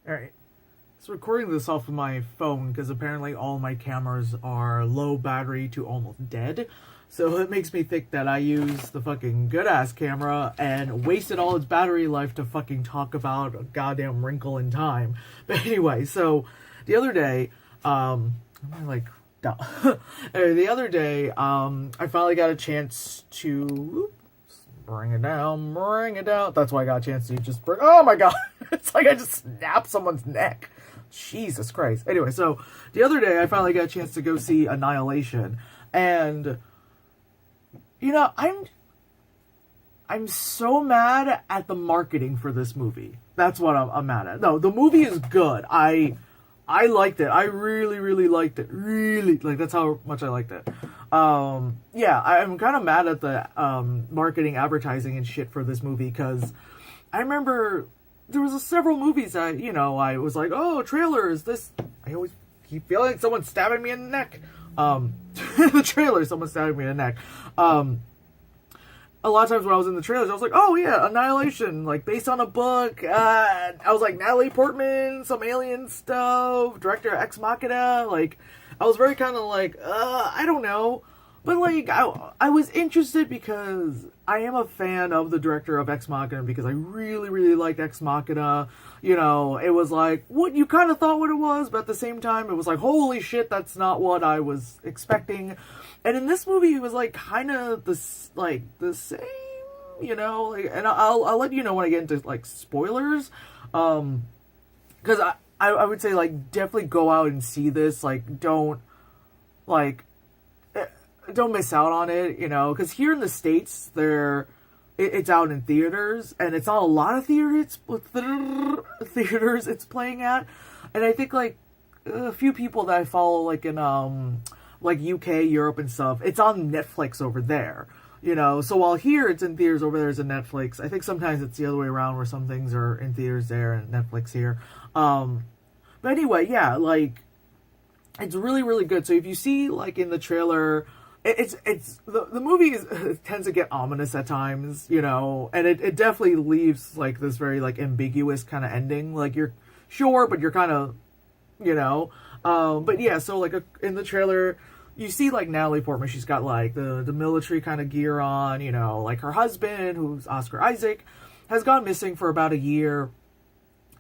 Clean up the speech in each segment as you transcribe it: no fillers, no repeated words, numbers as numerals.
Alright. So recording this off of my phone because apparently all my cameras are low battery to almost dead. So it makes me think that I used the fucking good-ass camera and wasted all its battery life to fucking talk about a goddamn Wrinkle in Time. But anyway, so the other day, the other day, I finally got a chance to bring it down. That's why I got a chance to just bring. Oh my god! It's like I just snapped someone's neck. Jesus Christ. Anyway, so the other day I finally got a chance to go see Annihilation, and I'm so mad at the marketing for this movie. That's what I'm mad at. No, the movie is good. I liked it. I really, really liked it. Really, like, that's how much I liked it. Yeah, I'm kind of mad at the marketing, advertising, and shit for this movie, because I remember there was several movies that, I was like, oh, trailers, this... I always keep feeling like someone's stabbing me in the neck. The trailer, someone's stabbing me in the neck. A lot of times when I was in the trailers, I was like, oh yeah, Annihilation, like, based on a book. I was like, Natalie Portman, some alien stuff, director Ex Machina. Like, I was very kind of like, I don't know. But, like, I was interested because I am a fan of the director of Ex Machina, because I really, really liked Ex Machina. It was like, what you kind of thought what it was, but at the same time, it was like, holy shit, that's not what I was expecting. And in this movie, it was, like, kind of the same, and I'll let you know when I get into, like, spoilers. Because I would say, like, definitely go out and see this. Like, don't miss out on it, because here in the States, it's out in theaters, and it's not a lot of theaters it's playing at. And I think, like, a few people that I follow, like, in, like, UK, Europe, and stuff, it's on Netflix over there, so while here it's in theaters, over there it's in Netflix. I think sometimes it's the other way around, where some things are in theaters there and Netflix here. But anyway, yeah, like, it's really, really good. So if you see, like, in the trailer... the movie tends to get ominous at times, and it definitely leaves, like, this very, like, ambiguous kind of ending. Like, you're sure, but you're kind of, but yeah, so, like, in the trailer, you see, like, Natalie Portman, she's got, like, the military kind of gear on, like, her husband, who's Oscar Isaac, has gone missing for about a year,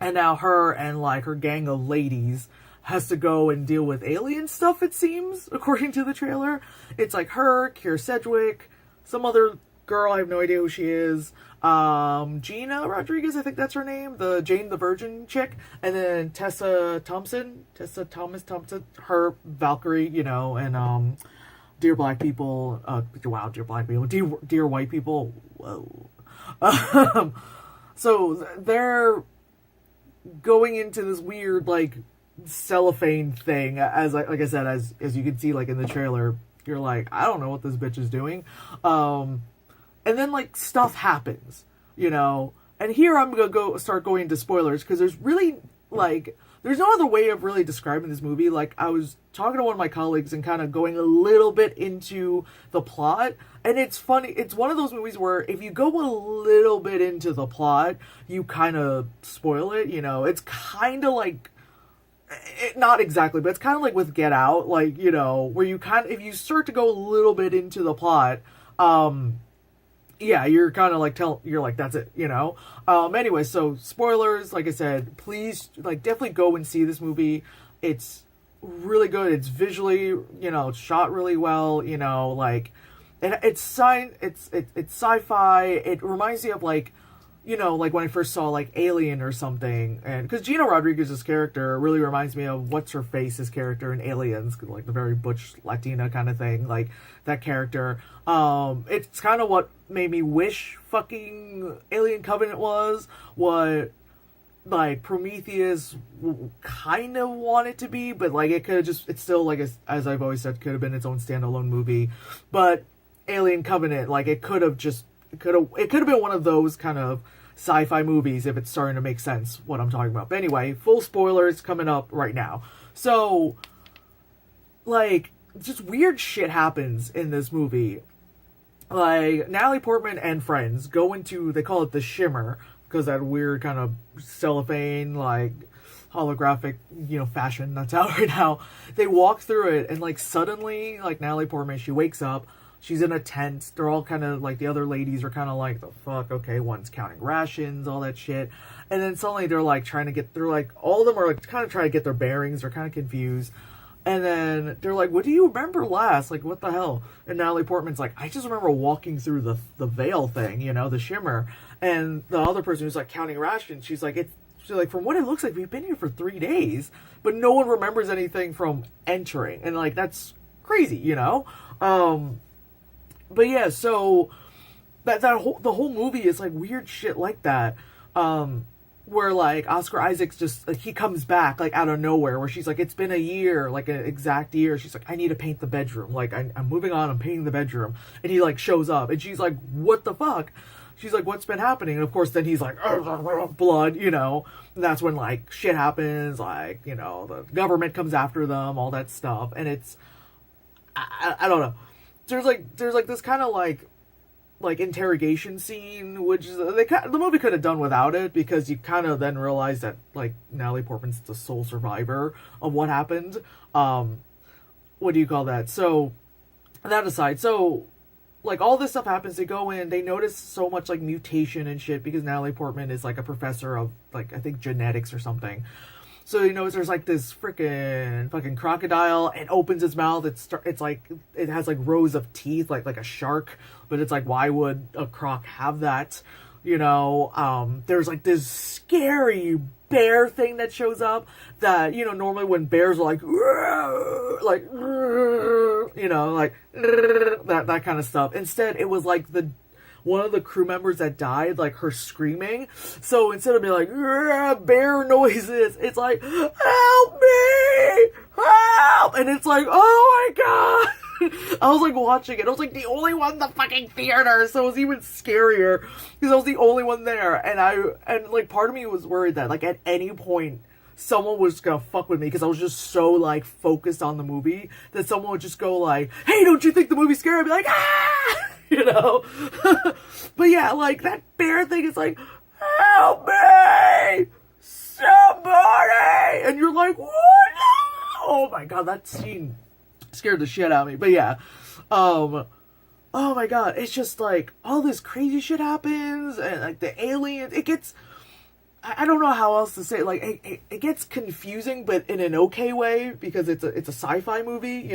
and now her and, like, her gang of ladies has to go and deal with alien stuff, it seems, according to the trailer. It's like her, Kyra Sedgwick, some other girl, I have no idea who she is, Gina Rodriguez, I think that's her name, the Jane the Virgin chick, and then Tessa Thompson, her Valkyrie, and, Dear Black People, Dear Black People, Dear White People, whoa. So, they're going into this weird, like, cellophane thing, as like I said, as you can see, like, in the trailer, you're like, I don't know what this bitch is doing, and then, like, stuff happens, and here I'm gonna start going into spoilers, because there's really, like, there's no other way of really describing this movie. Like, I was talking to one of my colleagues and kind of going a little bit into the plot, and it's funny, it's one of those movies where if you go a little bit into the plot, you kind of spoil it, it's kind of like, not exactly, but it's kind of like with Get Out, like, where you kind of, if you start to go a little bit into the plot, yeah, you're kind of like, you're like, that's it, anyway, so, spoilers, like I said, please, like, definitely go and see this movie. It's really good, it's visually, it's shot really well, like, and it's sci-fi, it reminds me of, like, like when I first saw, like, Alien or something, and because Gina Rodriguez's character really reminds me of What's-Her-Face's character in Aliens, like the very butch Latina kind of thing, like that character. It's kind of what made me wish fucking Alien Covenant was what, like, Prometheus kind of wanted to be, but, like, it could have just, it's still, like, as I've always said, could have been its own standalone movie. But Alien Covenant, like, it could have been one of those kind of sci-fi movies, if it's starting to make sense what I'm talking about. But anyway, full spoilers coming up right now. So, like, just weird shit happens in this movie. Like, Natalie Portman and friends go into, they call it the Shimmer, because that weird kind of cellophane, like, holographic, fashion that's out right now. They walk through it, and like suddenly, like Natalie Portman, she wakes up. She's in a tent. They're all kind of like, the other ladies are kind of like, the fuck, okay, one's counting rations, all that shit. And then suddenly they're like they're like, all of them are like kind of trying to get their bearings. They're kind of confused. And then they're like, what do you remember last? Like, what the hell? And Natalie Portman's like, I just remember walking through the veil thing, the shimmer. And the other person who's like counting rations, she's like, from what it looks like, we've been here for 3 days, but no one remembers anything from entering. And like, that's crazy, But yeah, so the whole movie is like weird shit like that, where like Oscar Isaac's just like, he comes back like out of nowhere, where she's like, it's been a year, like an exact year. She's like, I need to paint the bedroom. Like I'm moving on. I'm painting the bedroom, and he like shows up, and she's like, what the fuck? She's like, what's been happening? And of course, then he's like, blood, And that's when like shit happens, like the government comes after them, all that stuff, and it's I don't know. There's like this kind of like interrogation scene, which the movie could have done without it, because you kind of then realize that like Natalie Portman's the sole survivor of what happened. What do you call that? So that aside, so like all this stuff happens. They go in, they notice so much like mutation and shit, because Natalie Portman is like a professor of like, I think, genetics or something. So there's like this freaking fucking crocodile, and opens its mouth. It's like, it has like rows of teeth, like a shark. But it's like, why would a croc have that? There's like this scary bear thing that shows up that, normally when bears are like that kind of stuff. Instead, it was like one of the crew members that died, like her screaming. So instead of being like bear noises, it's like, help me, help, and it's like, oh my god. I was like watching it. I was like the only one in the fucking theater, so it was even scarier because I was the only one there, and like part of me was worried that like at any point someone was gonna fuck with me, because I was just so like focused on the movie that someone would just go like, hey, don't you think the movie's scary? I'd be like, ah. But yeah, like that bear thing is like, help me, somebody, and you're like, what? Oh my god, that scene scared the shit out of me. But yeah, oh my god, it's just like all this crazy shit happens, and like the aliens, it gets, I don't know how else to say it. Like it gets confusing, but in an okay way, because it's a sci-fi movie,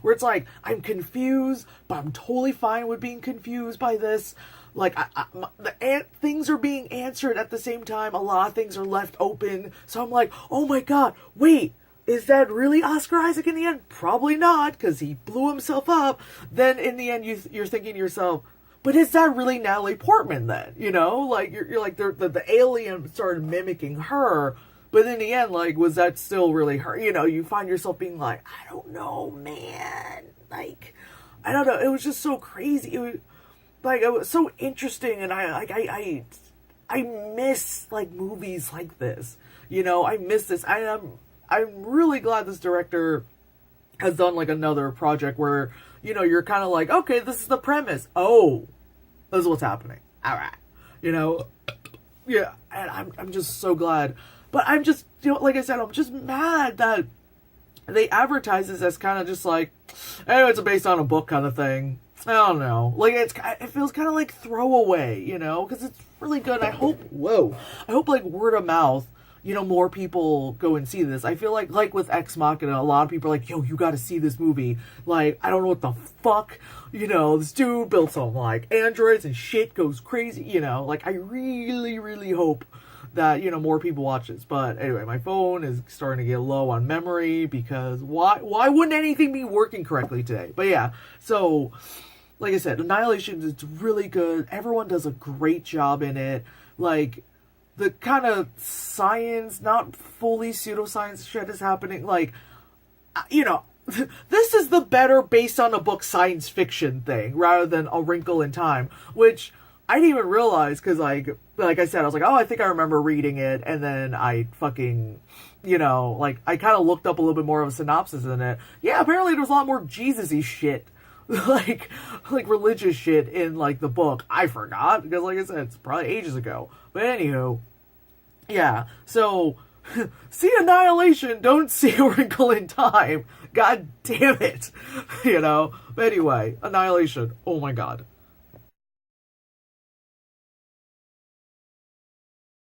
where it's like, I'm confused, but I'm totally fine with being confused by this. Like things are being answered at the same time. A lot of things are left open, so I'm like, oh my god, wait, is that really Oscar Isaac in the end? Probably not, because he blew himself up. Then in the end, you're thinking to yourself, but is that really Natalie Portman then? Like you're like, the alien started mimicking her, but in the end, like, was that still really her? You find yourself being like, I don't know, man. Like, I don't know. It was just so crazy. It was so interesting, and I miss like movies like this. I miss this. I'm really glad this director has done like another project where, you're kind of like, okay, this is the premise. Oh, this is what's happening. All right. Yeah. And I'm just so glad. But I'm just, like I said, I'm just mad that they advertise this as kind of just like, hey, it's based on a book kind of thing. I don't know. Like, it feels kind of like throwaway, because it's really good. I hope like word of mouth, more people go and see this. I feel like with Ex Machina, a lot of people are like, yo, you gotta see this movie. Like, I don't know what the fuck, this dude built some, like, androids and shit goes crazy, Like, I really, really hope that, more people watch this. But anyway, my phone is starting to get low on memory, because why wouldn't anything be working correctly today? But yeah, so, like I said, Annihilation is really good. Everyone does a great job in it. Like, the kind of science, not fully pseudoscience shit is happening. Like, this is the better based on a book science fiction thing, rather than A Wrinkle in Time, which I didn't even realize, because like I said, I was like, oh, I think I remember reading it, and then I fucking, like, I kind of looked up a little bit more of a synopsis in it. Yeah, apparently there's a lot more Jesus-y shit, like religious shit in, like, the book. I forgot, because like I said, it's probably ages ago. But anywho, yeah, so see Annihilation, don't see A Wrinkle in Time. God damn it. You know? But anyway, Annihilation. Oh my god.